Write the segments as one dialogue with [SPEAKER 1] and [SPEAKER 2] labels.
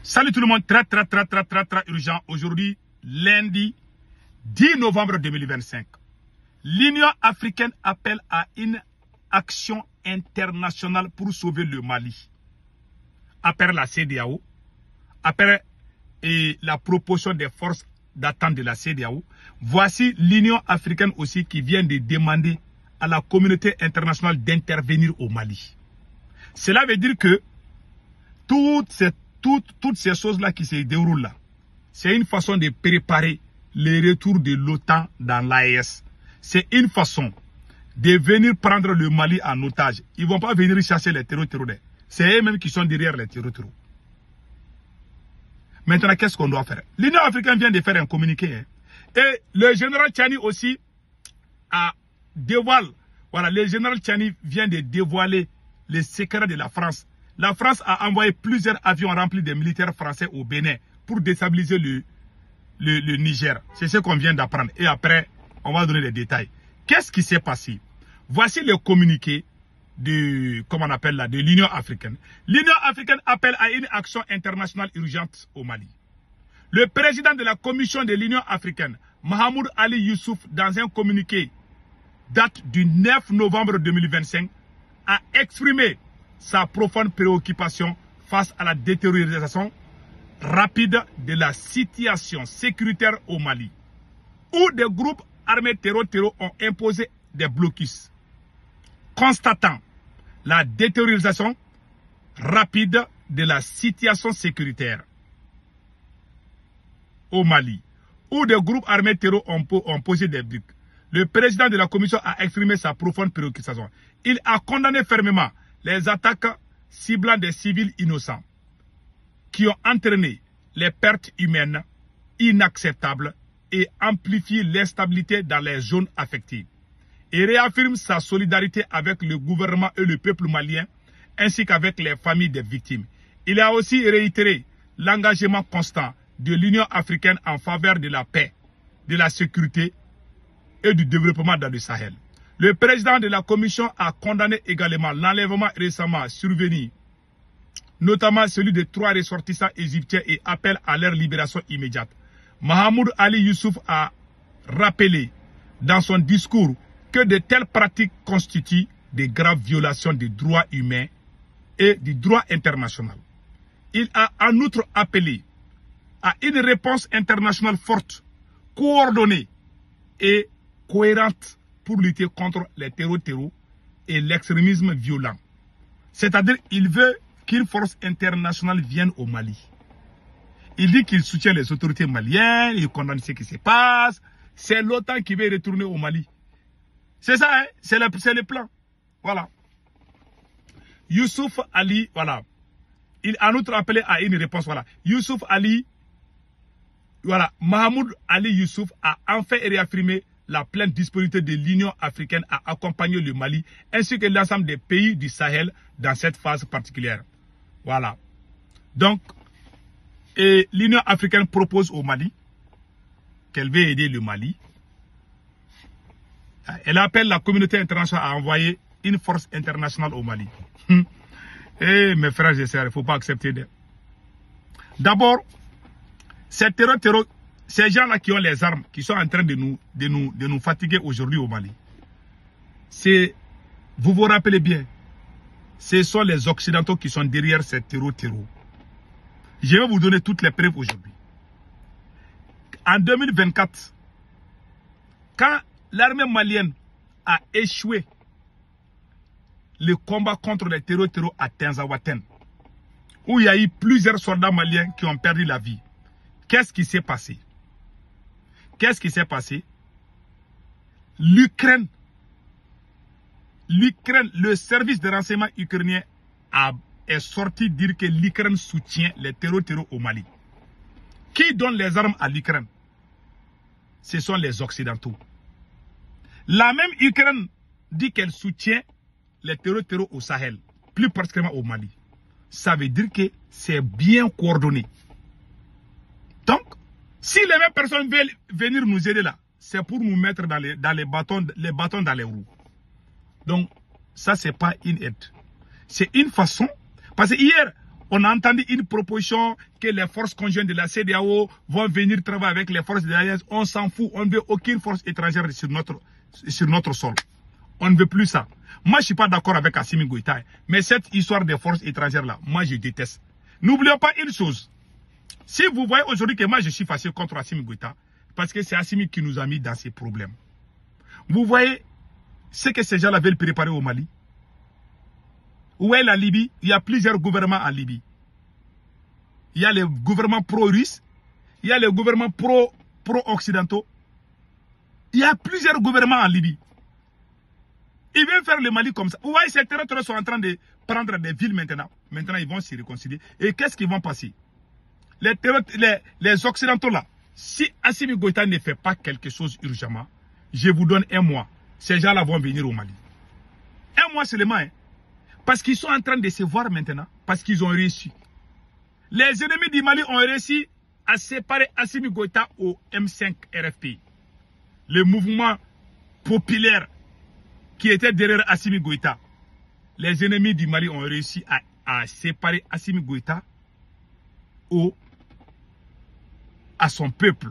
[SPEAKER 1] Salut tout le monde, très urgent. Aujourd'hui, lundi 10 novembre 2025. L'Union africaine appelle à une action internationale pour sauver le Mali. Après la CEDEAO, après la proposition des forces d'attente de la CEDEAO, voici l'Union africaine aussi qui vient de demander à la communauté internationale d'intervenir au Mali. Cela veut dire que toutes ces choses-là qui se déroulent là, c'est une façon de préparer le retour de l'OTAN dans l'AES. C'est une façon de venir prendre le Mali en otage. Ils ne vont pas venir chasser les terroristes. C'est eux-mêmes qui sont derrière les terroristes. Maintenant, qu'est-ce qu'on doit faire? L'Union africaine vient de faire un communiqué. Hein. Et le général Tchani aussi a dévoilé. Voilà, le général Tchani vient de dévoiler les secrets de la France. La France a envoyé plusieurs avions remplis de militaires français au Bénin pour déstabiliser le Niger. C'est ce qu'on vient d'apprendre. Et après, on va donner les détails. Qu'est-ce qui s'est passé? Voici le communiqué de, comment on appelle là, de l'Union africaine. L'Union africaine appelle à une action internationale urgente au Mali. Le président de la commission de l'Union africaine, Mahamoud Ali Youssouf, dans un communiqué date du 9 novembre 2025, a exprimé sa profonde préoccupation face à la détériorisation rapide de la situation sécuritaire au Mali, où des groupes armés terror ont imposé des blocus. Constatant la détériorisation rapide de la situation sécuritaire au Mali, où des groupes armés terror ont posé des blocs, le président de la commission a exprimé sa profonde préoccupation. Il a condamné fermement les attaques ciblant des civils innocents qui ont entraîné les pertes humaines inacceptables et amplifié l'instabilité dans les zones affectées. Et réaffirme sa solidarité avec le gouvernement et le peuple malien ainsi qu'avec les familles des victimes. Il a aussi réitéré l'engagement constant de l'Union africaine en faveur de la paix, de la sécurité et du développement dans le Sahel. Le président de la commission a condamné également l'enlèvement récemment survenu, notamment celui de 3 ressortissants égyptiens, et appelle à leur libération immédiate. Mahamoud Ali Youssouf a rappelé dans son discours que de telles pratiques constituent de graves violations des droits humains et du droit international. Il a en outre appelé à une réponse internationale forte, coordonnée et cohérente pour lutter contre les terroristes et l'extrémisme violent. C'est-à-dire qu'il veut qu'une force internationale vienne au Mali. Il dit qu'il soutient les autorités maliennes, il condamne ce qui se passe. C'est l'OTAN qui veut retourner au Mali. C'est ça, hein? C'est le plan. Voilà. Youssouf Ali, voilà. Il a en outre appelé à une réponse, voilà. Youssouf Ali, voilà. Mahamoud Ali Youssouf a enfin réaffirmé la pleine disponibilité de l'Union africaine à accompagner le Mali ainsi que l'ensemble des pays du Sahel dans cette phase particulière. Voilà. Donc, l'Union africaine propose au Mali qu'elle veut aider le Mali. Elle appelle la communauté internationale à envoyer une force internationale au Mali. Eh mes frères et sœurs, il ne faut pas accepter. D'abord, ces ces gens-là qui ont les armes, qui sont en train de nous fatiguer aujourd'hui au Mali, vous vous rappelez bien, ce sont les Occidentaux qui sont derrière ces terror. Je vais vous donner toutes les preuves aujourd'hui. En 2024, quand l'armée malienne a échoué le combat contre les terror à Tinzaouaten, où il y a eu plusieurs soldats maliens qui ont perdu la vie, qu'est-ce qui s'est passé? Qu'est-ce qui s'est passé? L'Ukraine, le service de renseignement ukrainien est sorti dire que l'Ukraine soutient les terror au Mali. Qui donne les armes à l'Ukraine? Ce sont les Occidentaux. La même Ukraine dit qu'elle soutient les terror au Sahel, plus particulièrement au Mali. Ça veut dire que c'est bien coordonné. Donc, si les mêmes personnes veulent venir nous aider là, c'est pour nous mettre dans les bâtons dans les roues. Donc, ça, c'est pas une aide. C'est une façon. Parce que hier, On a entendu une proposition que les forces conjointes de la CEDEAO vont venir travailler avec les forces de l'Alliance. On s'en fout. On ne veut aucune force étrangère sur notre sol. On ne veut plus ça. Moi, je ne suis pas d'accord avec Assimi Goïta. Mais cette histoire des forces étrangères-là, moi, je déteste. N'oublions pas une chose. Si vous voyez aujourd'hui que moi, je suis fâché contre Assimi Goïta, parce que c'est Assimi qui nous a mis dans ces problèmes. Vous voyez ce que ces gens-là veulent préparer au Mali. Où est la Libye? Il y a plusieurs gouvernements en Libye. Il y a les gouvernements pro-russes. Il y a les gouvernements pro-occidentaux. Il y a plusieurs gouvernements en Libye. Ils veulent faire le Mali comme ça. Vous voyez, ces territoires sont en train de prendre des villes maintenant. Maintenant, ils vont se réconcilier. Et qu'est-ce qui va passer? Les Occidentaux là, si Assimi Goïta ne fait pas quelque chose urgemment, je vous donne un mois. Ces gens-là vont venir au Mali. Un mois seulement, hein. Parce qu'ils sont en train de se voir maintenant. Parce qu'ils ont réussi. Les ennemis du Mali ont réussi à séparer Assimi Goïta au M5 RFP. Le mouvement populaire qui était derrière Assimi Goïta. Les ennemis du Mali ont réussi à séparer Assimi Goïta à son peuple.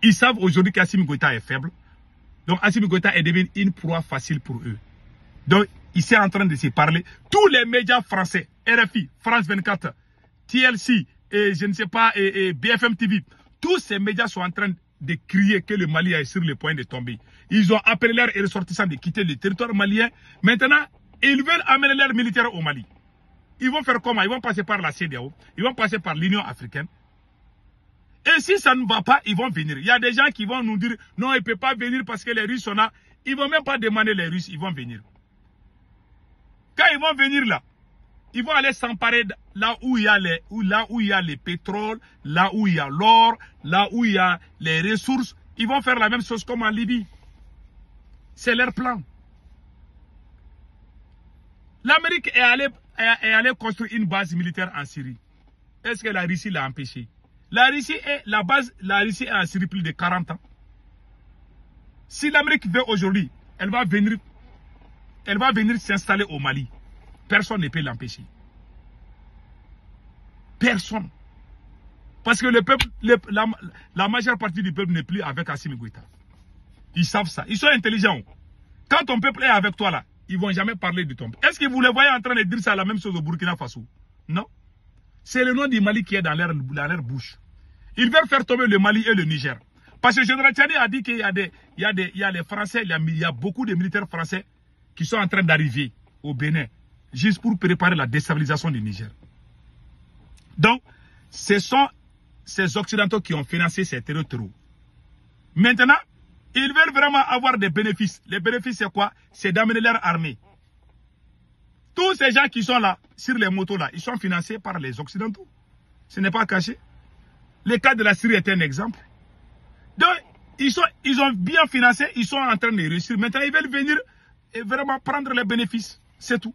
[SPEAKER 1] Ils savent aujourd'hui qu'Assimi Goïta est faible. Donc Assimi Goïta est devenu une proie facile pour eux. Donc ils sont en train de se parler. Tous les médias français, RFI, France 24, TLC, et je ne sais pas, et BFM TV, tous ces médias sont en train de crier que le Mali est sur le point de tomber. Ils ont appelé leurs ressortissants de quitter le territoire malien. Maintenant, ils veulent amener leurs militaires au Mali. Ils vont faire comment? Ils vont passer par la CEDEAO, ils vont passer par l'Union africaine. Et si ça ne va pas, ils vont venir. Il y a des gens qui vont nous dire, non, ils ne peuvent pas venir parce que les Russes sont là. Ils ne vont même pas demander les Russes, ils vont venir. Quand ils vont venir là, ils vont aller s'emparer là où il y a les pétroles, là où il y a l'or, là où il y a les ressources. Ils vont faire la même chose comme en Libye. C'est leur plan. L'Amérique est allée construire une base militaire en Syrie. Est-ce que la Russie l'a empêché? La Russie est en Syrie plus de 40 ans. Si l'Amérique veut aujourd'hui, elle va venir s'installer au Mali. Personne ne peut l'empêcher. Personne. Parce que le peuple, la majeure partie du peuple n'est plus avec Assimi Goïta. Ils savent ça. Ils sont intelligents. Quand ton peuple est avec toi là, ils ne vont jamais parler de ton peuple. Est-ce que vous les voyez en train de dire ça la même chose au Burkina Faso? Non. C'est le nom du Mali qui est dans leur bouche. Ils veulent faire tomber le Mali et le Niger. Parce que le général Tchani a dit qu'il y a les Français, il y a beaucoup de militaires français qui sont en train d'arriver au Bénin, juste pour préparer la déstabilisation du Niger. Donc, ce sont ces Occidentaux qui ont financé ces terreurs. Maintenant, ils veulent vraiment avoir des bénéfices. Les bénéfices, c'est quoi? C'est d'amener leur armée. Tous ces gens qui sont là, sur les motos là, ils sont financés par les Occidentaux. Ce n'est pas caché. Le cas de la Syrie est un exemple. Donc, ils ont bien financé, ils sont en train de réussir. Maintenant, ils veulent venir et vraiment prendre les bénéfices. C'est tout.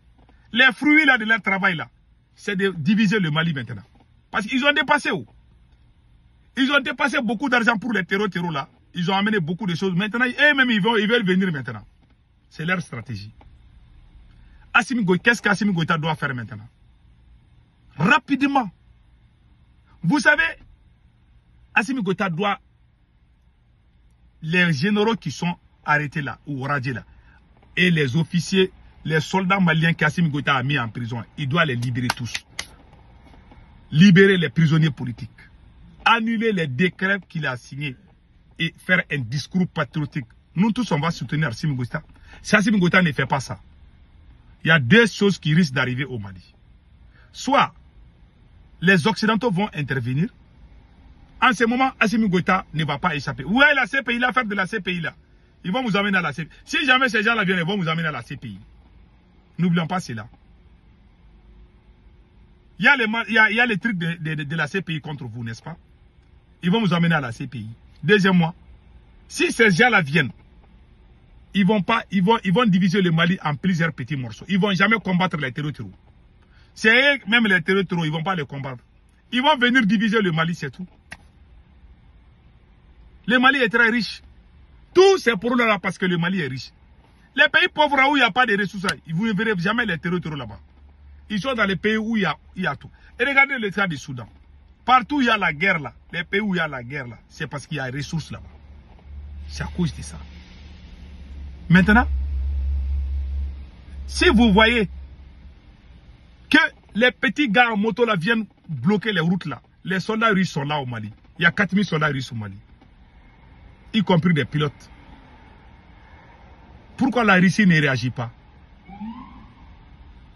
[SPEAKER 1] Les fruits là de leur travail là, c'est de diviser le Mali maintenant. Parce qu'ils ont dépassé où? Ils ont dépassé beaucoup d'argent pour les terreaux là. Ils ont amené beaucoup de choses. Maintenant, eux-mêmes, ils veulent venir maintenant. C'est leur stratégie. Qu'est-ce qu'Assimi Goïta doit faire maintenant? Rapidement. Vous savez, Assimi Goïta doit... Les généraux qui sont arrêtés là, ou radiés là, et les officiers, les soldats maliens qu'Assimi Goïta a mis en prison, il doit les libérer tous. Libérer les prisonniers politiques. Annuler les décrets qu'il a signés et faire un discours patriotique. Nous tous, on va soutenir Assimi Goïta. Si Assimi Goïta ne fait pas ça, il y a deux choses qui risquent d'arriver au Mali. Soit les Occidentaux vont intervenir. En ce moment, Assimi Goïta ne va pas échapper. Où est la CPI, l'affaire de la CPI là? Ils vont vous amener à la CPI. Si jamais ces gens-là viennent, ils vont vous amener à la CPI. N'oublions pas cela. Il y a les trucs de la CPI contre vous, n'est-ce pas? Ils vont vous amener à la CPI. Deuxièmement, si ces gens-là viennent, ils vont diviser le Mali en plusieurs petits morceaux. Ils ne vont jamais combattre les terroristes. C'est eux, même les terroristes, ils ne vont pas les combattre. Ils vont venir diviser le Mali, c'est tout. Le Mali est très riche. Tout c'est pour là parce que le Mali est riche. Les pays pauvres où il n'y a pas de ressources, vous ne verrez jamais les terroristes là-bas. Ils sont dans les pays où il y a tout. Et regardez le cas du Soudan. Partout où il y a la guerre là, les pays où il y a la guerre là, c'est parce qu'il y a des ressources là-bas. C'est à cause de ça. Maintenant, si vous voyez que les petits gars en moto là viennent bloquer les routes là, les soldats russes sont là au Mali. Il y a 4000 soldats russes au Mali. Y compris des pilotes. Pourquoi la Russie ne réagit pas?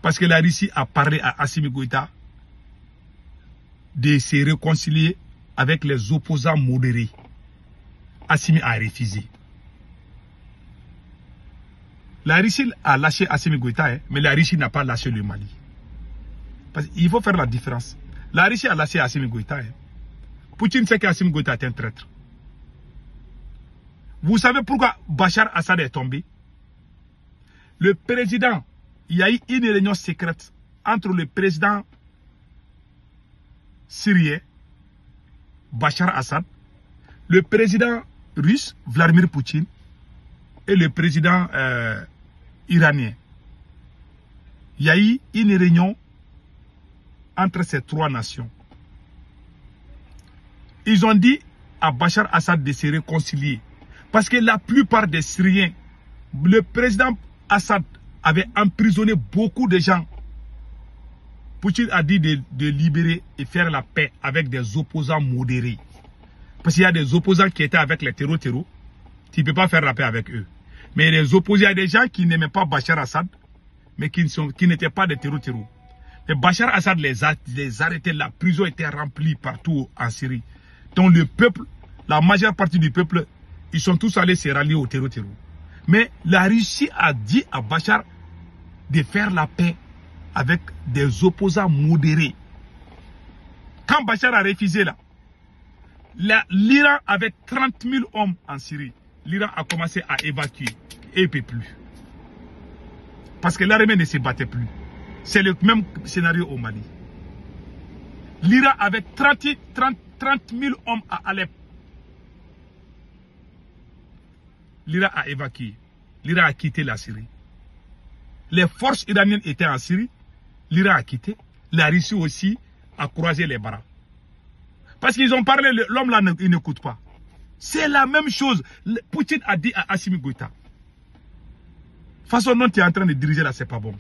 [SPEAKER 1] Parce que la Russie a parlé à Assimi Goïta de se réconcilier avec les opposants modérés. Assimi a refusé. La Russie a lâché Assimi Goïta, hein, mais la Russie n'a pas lâché le Mali. Parce qu'il faut faire la différence. La Russie a lâché Assimi Goïta. Hein. Poutine sait qu'Assimi Goïta est un traître. Vous savez pourquoi Bachar Assad est tombé? Le président, il y a eu une réunion secrète entre le président syrien, Bachar Assad, le président russe, Vladimir Poutine, et le président iranien. Il y a eu une réunion entre ces trois nations. Ils ont dit à Bachar Assad de se réconcilier. Parce que la plupart des Syriens, le président Assad avait emprisonné beaucoup de gens. Poutine a dit de libérer et faire la paix avec des opposants modérés. Parce qu'il y a des opposants qui étaient avec les terreaux. Tu ne peux pas faire la paix avec eux. Mais les opposants, il y a des gens qui n'aimaient pas Bachar Assad, mais qui n'étaient pas des terreaux. Et Bachar Assad les arrêtait, la prison était remplie partout en Syrie. Donc le peuple, la majeure partie du peuple, ils sont tous allés se rallier au terreau. Mais la Russie a dit à Bachar de faire la paix avec des opposants modérés. Quand Bachar a refusé là, l'Iran avait 30 000 hommes en Syrie. L'Iran a commencé à évacuer et il ne peut plus. Parce que l'armée ne se battait plus. C'est le même scénario au Mali. L'Iran avait 30 000 hommes à Alep. L'Iran a évacué. L'Iran a quitté la Syrie. Les forces iraniennes étaient en Syrie. L'Iran a quitté. La Russie aussi a croisé les bras. Parce qu'ils ont parlé, l'homme là, il n'écoute pas. C'est la même chose. Poutine a dit à Assimi Goïta. La façon dont tu es en train de diriger là, c'est pas bon.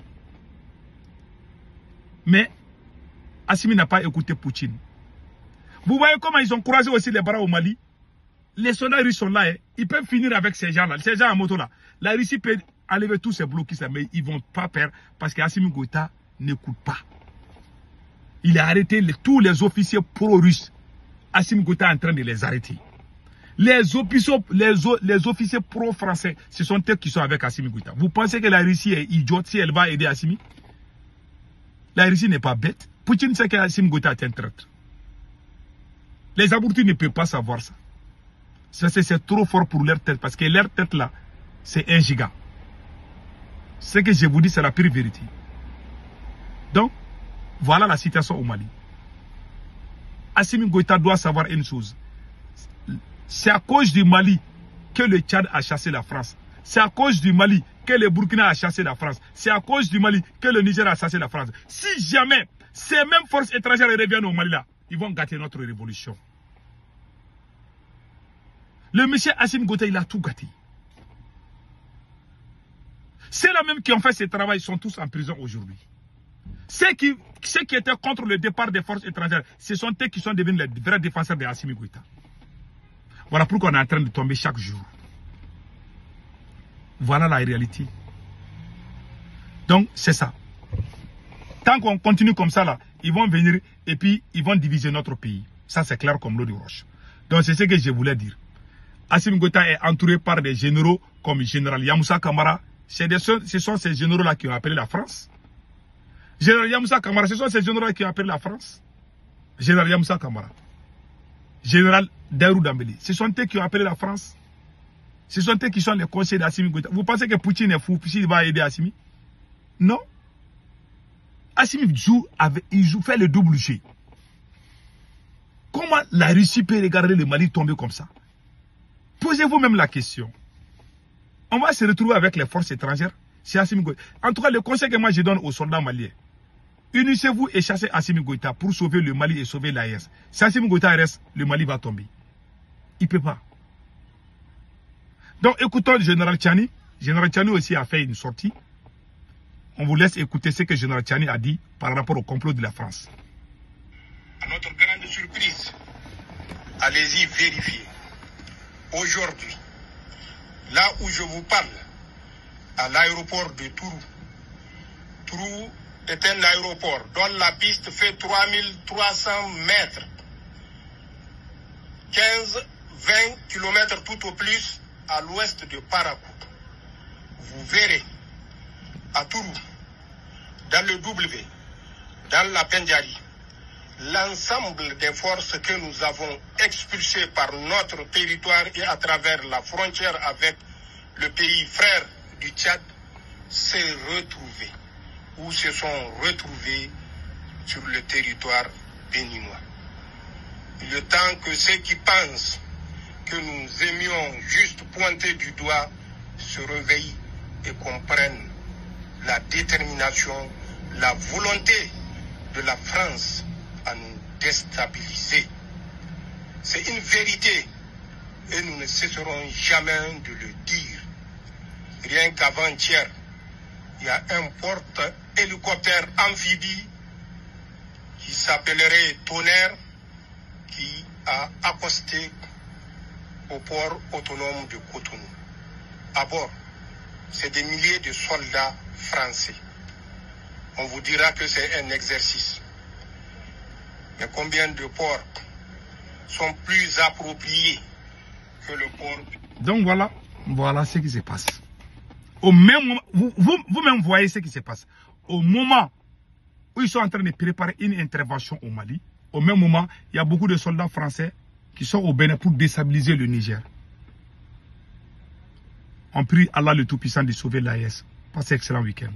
[SPEAKER 1] Mais Assimi n'a pas écouté Poutine. Vous voyez comment ils ont croisé aussi les bras au Mali? Les soldats russes sont là, hein. Ils peuvent finir avec ces gens-là, ces gens en moto là. La Russie peut enlever tous ces blocus là, mais ils ne vont pas perdre parce qu'Assimi Goïta n'écoute pas. Il a arrêté tous les officiers pro-russes. Assimi Goïta est en train de les arrêter. Les officiers pro-français, ce sont eux qui sont avec Assimi Goïta. Vous pensez que la Russie est idiote si elle va aider Assimi? La Russie n'est pas bête. Poutine sait qu'Assimi Goïta est un traître. Les abrutis ne peuvent pas savoir ça. C'est trop fort pour leur tête, parce que leur tête là, c'est 1 giga. Ce que je vous dis, c'est la pure vérité. Donc, voilà la situation au Mali. Assimi Goïta doit savoir une chose. C'est à cause du Mali que le Tchad a chassé la France. C'est à cause du Mali que le Burkina a chassé la France. C'est à cause du Mali que le Niger a chassé la France. Si jamais ces mêmes forces étrangères reviennent au Mali là, ils vont gâter notre révolution. Le monsieur Assimi Goïta, il a tout gâté. Ceux-là même qui ont fait ce travail sont tous en prison aujourd'hui. Ceux qui étaient contre le départ des forces étrangères, ce sont eux qui sont devenus les vrais défenseurs de Assimi Goïta. Voilà pourquoi on est en train de tomber chaque jour. Voilà la réalité. Donc, c'est ça. Tant qu'on continue comme ça, là, ils vont venir et puis ils vont diviser notre pays. Ça, c'est clair comme l'eau de roche. Donc, c'est ce que je voulais dire. Assimi Goïta est entouré par des généraux comme le général Yamoussa Kamara. Ce sont ces généraux-là qui ont appelé la France. Général Yamoussa Kamara, ce sont ces généraux-là qui ont appelé la France. Général Yamoussa Kamara. Général Dairou Dambélé. Ce sont eux qui ont appelé la France. Ce sont eux qui sont les conseillers d'Assimi Goïta. Vous pensez que Poutine est fou s'il va aider Assimi? Non. Assimi fait le double jeu. Comment la Russie peut regarder le Mali tomber comme ça? Posez-vous même la question. On va se retrouver avec les forces étrangères. C'est Assimi Goïta. En tout cas, le conseil que moi je donne aux soldats maliens, Unissez-vous et chassez Assimi Goïta pour sauver le Mali et sauver l'AES. Si Assimi Goïta reste, le Mali va tomber. Il ne peut pas. Donc écoutons le général Tchani. Général Tchani aussi a fait une sortie. On vous laisse écouter ce que le général Tchani a dit par rapport au complot de la France.
[SPEAKER 2] À notre grande surprise, allez-y vérifier. Aujourd'hui, là où je vous parle, à l'aéroport de Tourou. Tourou est un aéroport dont la piste fait 3300 mètres. 15-20 km tout au plus à l'ouest de Parakou. Vous verrez à Tourou, dans le W, dans la Pendjari, l'ensemble des forces que nous avons expulsées par notre territoire et à travers la frontière avec le pays frère du Tchad s'est retrouvé ou se sont retrouvés sur le territoire béninois. Il est temps que ceux qui pensent que nous aimions juste pointer du doigt se réveillent et comprennent la détermination, la volonté de la France à nous déstabiliser. C'est une vérité et nous ne cesserons jamais de le dire. Rien qu'avant-hier, il y a un porte-hélicoptère amphibie qui s'appellerait Tonnerre qui a accosté au port autonome de Cotonou. À bord, c'est des milliers de soldats français. On vous dira que c'est un exercice. Mais combien de ports sont plus appropriés que le port?
[SPEAKER 1] Donc voilà ce qui se passe. Au même moment, vous-même voyez ce qui se passe. Au moment où ils sont en train de préparer une intervention au Mali, au même moment, il y a beaucoup de soldats français qui sont au Bénin pour déstabiliser le Niger. On prie Allah le Tout-Puissant de sauver l'AES. Passez un excellent week-end.